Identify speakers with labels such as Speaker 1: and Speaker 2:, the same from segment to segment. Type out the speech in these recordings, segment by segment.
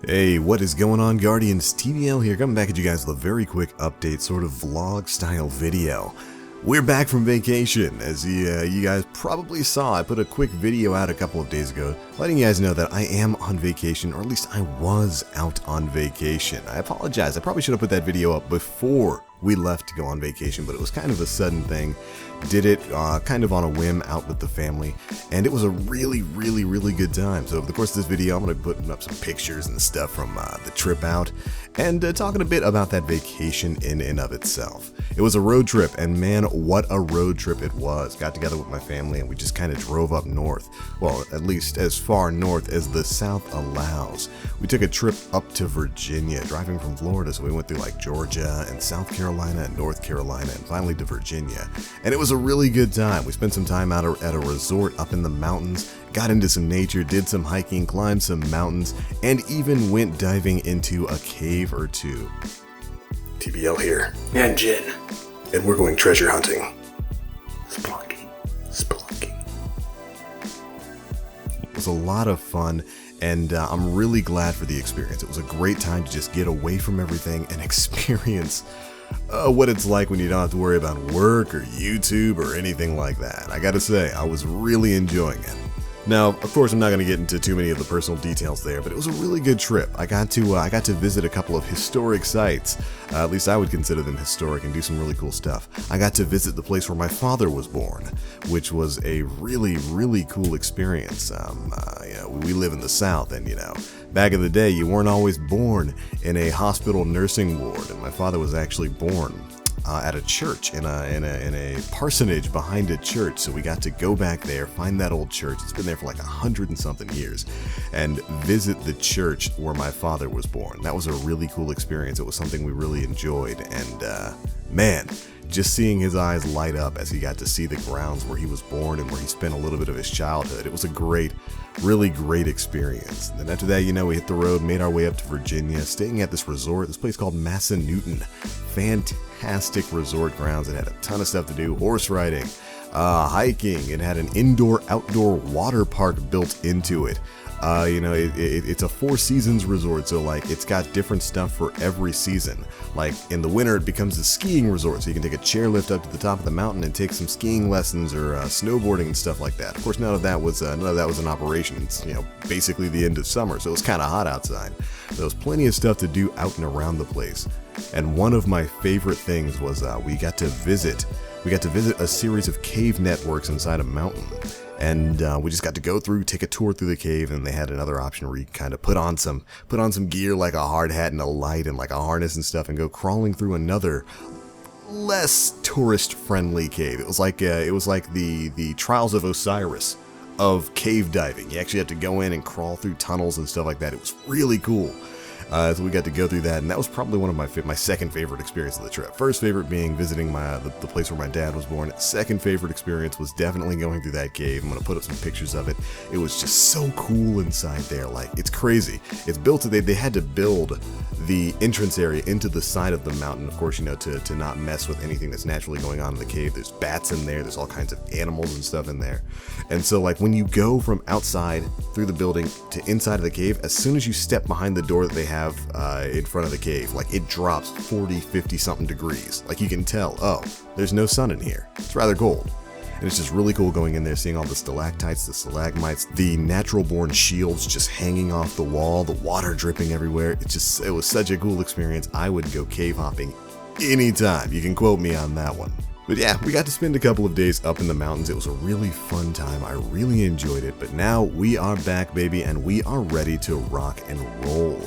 Speaker 1: Hey, what is going on, Guardians? TBL here, coming back at you guys with a very quick update, sort of vlog style video. We're back from vacation. As you guys probably saw, I put a quick video out a couple of days ago letting you guys know that I am on vacation, or at least I was out on vacation. I apologize, I probably should have put that video up before we left to go on vacation, but it was kind of a sudden thing. Did it kind of on a whim out with the family, and it was a really good time. So over the course of this video, I'm going to be putting up some pictures and stuff from the trip out, and talking a bit about that vacation in and of itself. It was a road trip, and man, what a road trip it was. Got together with my family, and we just kind of drove up north. Well, at least as far north as the south allows. We took a trip up to Virginia, driving from Florida, so we went through like Georgia and South Carolina and North Carolina, and finally to Virginia. And it was a really good time. We spent some time out at a resort up in the mountains, got into some nature, did some hiking, climbed some mountains, and even went diving into a cave or two. TBL here.
Speaker 2: And Jen.
Speaker 1: And we're going treasure hunting.
Speaker 2: Spelunking.
Speaker 1: It was a lot of fun, and I'm really glad for the experience. It was a great time to just get away from everything and experience what it's like when you don't have to worry about work or YouTube or anything like that. I gotta say, I was really enjoying it. Now, of course, I'm not going to get into too many of the personal details there, but it was a really good trip. I got to visit a couple of historic sites. At least I would consider them historic, and do some really cool stuff. I got to visit the place where my father was born, which was a really cool experience. We live in the South, and back in the day, you weren't always born in a hospital nursing ward, and my father was actually born at a church, in a parsonage behind a church. So we got to go back there, find that old church. It's been there for like 100 and something years, and visit the church where my father was born. That was a really cool experience. It was something we really enjoyed, and man, just seeing his eyes light up as he got to see the grounds where he was born and where he spent a little bit of his childhood. It was a really great experience. Then after that, we hit the road, made our way up to Virginia, staying at this resort, this place called Massanutten. Fantastic resort grounds. It had a ton of stuff to do: horse riding, hiking. It had an indoor-outdoor water park built into it. It's a 4 seasons resort, so like it's got different stuff for every season. Like in the winter, it becomes a skiing resort, so you can take a chairlift up to the top of the mountain and take some skiing lessons or snowboarding and stuff like that. Of course, none of that was in operation. It's basically the end of summer, so it was kind of hot outside. There was plenty of stuff to do out and around the place. And one of my favorite things was we got to visit a series of cave networks inside a mountain. And we just got to go through, take a tour through the cave, and they had another option where you kind of put on some gear like a hard hat and a light and like a harness and stuff, and go crawling through another less tourist-friendly cave. It was like the Trials of Osiris of cave diving. You actually had to go in and crawl through tunnels and stuff like that. It was really cool. So we got to go through that, and that was probably one of my second favorite experience of the trip. First favorite being visiting the place where my dad was born. Second favorite experience was definitely going through that cave. I'm going to put up some pictures of it. It was just so cool inside there. Like, it's crazy. It's built, they had to build the entrance area into the side of the mountain, of course, to not mess with anything that's naturally going on in the cave. There's bats in there, there's all kinds of animals and stuff in there. And so like when you go from outside through the building to inside of the cave, as soon as you step behind the door that they have in front of the cave, like it drops 40-50 something degrees. Like you can tell, oh, there's no sun in here. It's rather cold. And it's just really cool going in there, seeing all the stalactites, the stalagmites, the natural born shields just hanging off the wall, the water dripping everywhere. It was such a cool experience. I would go cave hopping anytime. You can quote me on that one. But yeah, we got to spend a couple of days up in the mountains. It was a really fun time. I really enjoyed it. But now we are back, baby, and we are ready to rock and roll.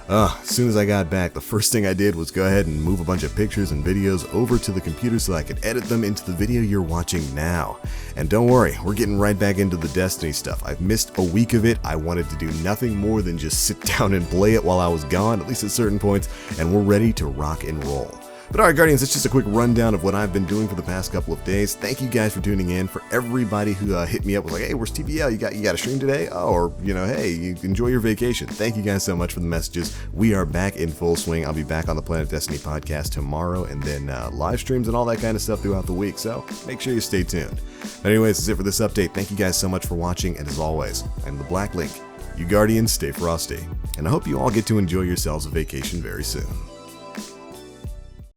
Speaker 1: As soon as I got back, the first thing I did was go ahead and move a bunch of pictures and videos over to the computer so I could edit them into the video you're watching now. And don't worry, we're getting right back into the Destiny stuff. I've missed a week of it. I wanted to do nothing more than just sit down and play it while I was gone, at least at certain points, and we're ready to rock and roll. But alright, Guardians, it's just a quick rundown of what I've been doing for the past couple of days. Thank you guys for tuning in. For everybody who hit me up, was like, hey, where's TBL? You got a stream today? Oh, or, hey, you enjoy your vacation. Thank you guys so much for the messages. We are back in full swing. I'll be back on the Planet Destiny podcast tomorrow, and then live streams and all that kind of stuff throughout the week. So make sure you stay tuned. But anyways, that's it for this update. Thank you guys so much for watching, and as always, I'm TheBlackLink, You Guardians, stay frosty, and I hope you all get to enjoy yourselves a vacation very soon.